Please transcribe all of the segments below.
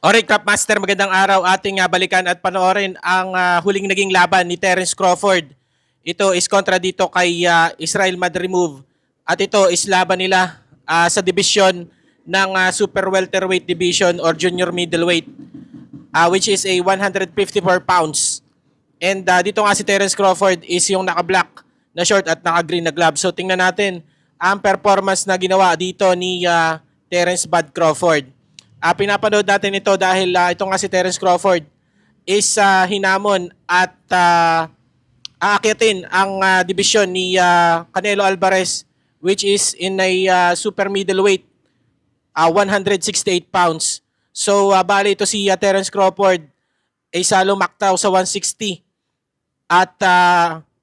Alright, Crop Master, magandang araw. Ating balikan at panoorin ang huling naging laban ni Terence Crawford. Ito is kontra dito kay Israel Madrimov. At ito is laban nila sa division ng Super Welterweight Division or Junior Middleweight, which is a 154 pounds. And dito nga si Terence Crawford is yung naka-black na short at naka-green na glove. So tingnan natin ang performance na ginawa dito ni Terence Bud Crawford. Pinapanood natin ito dahil ito nga si Terence Crawford is hinamon at aakyatin ang division ni Canelo Alvarez, which is in a super middleweight, 168 pounds. So bali ito si Terence Crawford ay lumaktaw sa 160 at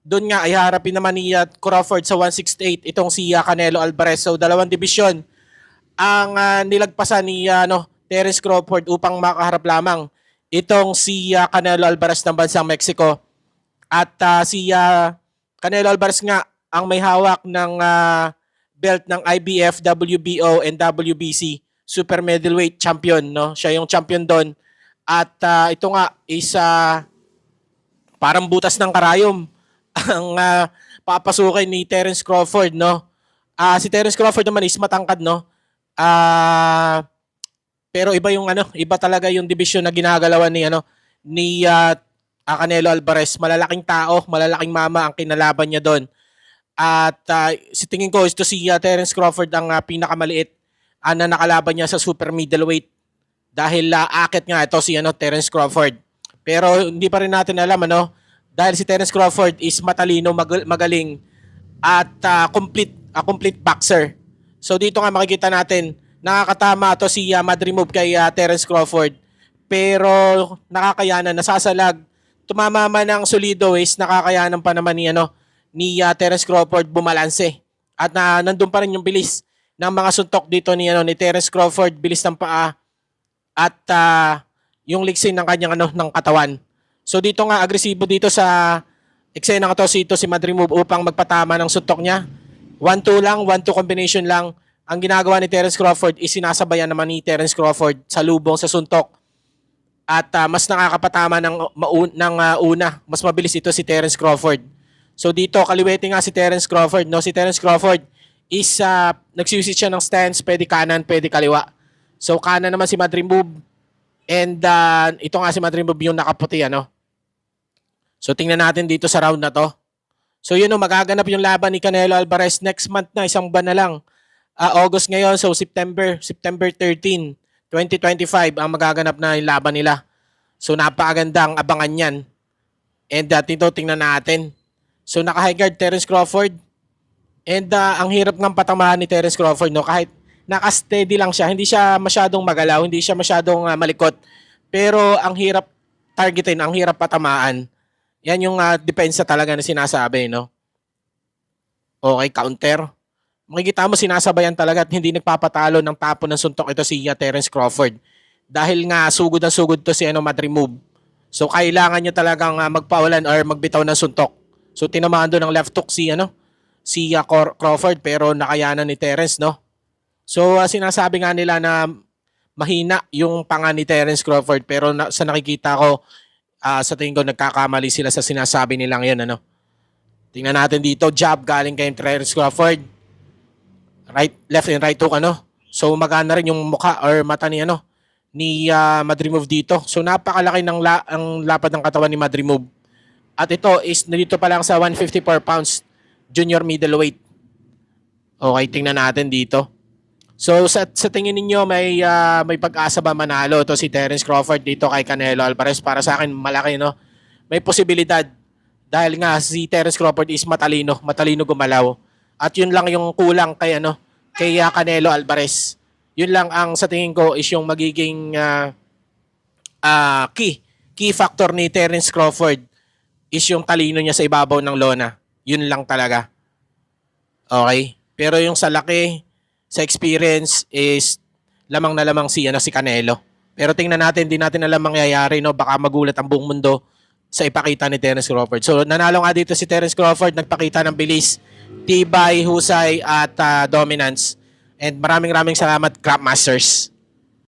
doon nga ay harapin naman ni Crawford sa 168 itong si Canelo Alvarez. So dalawang division ang nilagpasan ni Terence Crawford upang makaharap lamang itong si Canelo Alvarez ng bansang Mexico. At si Canelo Alvarez nga ang may hawak ng belt ng IBF, WBO, and WBC Super Middleweight Champion. No? Siya yung champion doon. At ito nga is parang butas ng karayom ang papasukin ni Terence Crawford. No? Si Terence Crawford naman is matangkad, no? Pero iba yung iba talaga yung division na ginagalawan ni Canelo Alvarez. Malalaking tao, malalaking mama ang kinalaban niya doon. At si tingin ko ito si Terence Crawford ang pinakamaliit na nakalaban niya sa super middleweight. Dahil akit nga ito si Terence Crawford. Pero hindi pa rin natin alam dahil si Terence Crawford is matalino, magaling at complete boxer. So dito nga makikita natin, nakakatama to si Madrimov kay Terence Crawford. Pero nakakayanan, nasasalag. Tumama man ng solido is nakakayanan pa naman ni Terence Crawford bumalanse. At nandun pa rin yung bilis ng mga suntok dito ni Terence Crawford, bilis ng paa at yung liksin ng kanyang ng katawan. So dito nga agresibo dito sa eksena to si Madrimov upang magpatama ng suntok niya. 1-2 lang, 1-2 combination lang. Ang ginagawa ni Terence Crawford is sinasabayan naman ni Terence Crawford sa lubong, sa suntok. At mas nakakapatama ng una. Mas mabilis ito si Terence Crawford. So dito, kaliwete nga si Terence Crawford. No? Si Terence Crawford is nagsiusit siya ng stance, pwede kanan, pwede kaliwa. So kanan naman si Madrimov. And ito nga si Madrimov yung nakaputi. So tingnan natin dito sa round na to. So magaganap yung laban ni Canelo Alvarez next month na, isang buwan na lang. August ngayon, so September 13, 2025 ang magaganap na yung laban nila. So napakagandang abangan yan. And dito tingnan natin. So naka-high guard Terence Crawford. And ang hirap ng patamahan ni Terence Crawford. No? Kahit naka-steady lang siya, hindi siya masyadong magalaw, hindi siya masyadong malikot. Pero ang hirap targetin, ang hirap patamaan. Yan yung depensa talaga na sinasabi, no? Okay, counter. Makikita mo sinasabayan talaga at hindi nagpapatalo ng tapo ng suntok ito si Terence Crawford. Dahil nga sugod na sugod to si Madrimov. So kailangan niya talagang magpawalan or magbitaw ng suntok. So tinamaan doon ng left hook si Crawford pero nakayanan ni Terence, no? So sinasabi nga nila na mahina yung panga ni Terence Crawford pero sa nakikita ko, sa tingin ko nagkakamali sila sa sinasabi nilang yun. Tingnan natin dito, jab galing kay Terence Crawford. Left and right hook. So magana rin yung mukha or mata ni Madrimov dito. So napakalaki ng ang lapad ng katawan ni Madrimov. At ito is nandito pa lang sa 154 pounds junior middleweight. Okay, tingnan natin dito. So sa tingin ninyo may pag-asa ba manalo to si Terence Crawford dito kay Canelo Alvarez? Para sa akin malaki, no? May posibilidad dahil nga si Terence Crawford is matalino gumalaw. At yun lang yung kulang kay Canelo Alvarez. Yun lang ang sa tingin ko is yung magiging key factor ni Terence Crawford is yung talino niya sa ibabaw ng lona. Yun lang talaga. Okay? Pero yung sa laki, sa experience is lamang na lamang si Canelo. Pero tingnan natin, di natin alam mangyayari, no? Baka magulat ang buong mundo sa ipakita ni Terence Crawford. So nanalo nga dito si Terence Crawford, nagpakita ng bilis, tibay, husay at dominance. And maraming salamat, Crop Masters.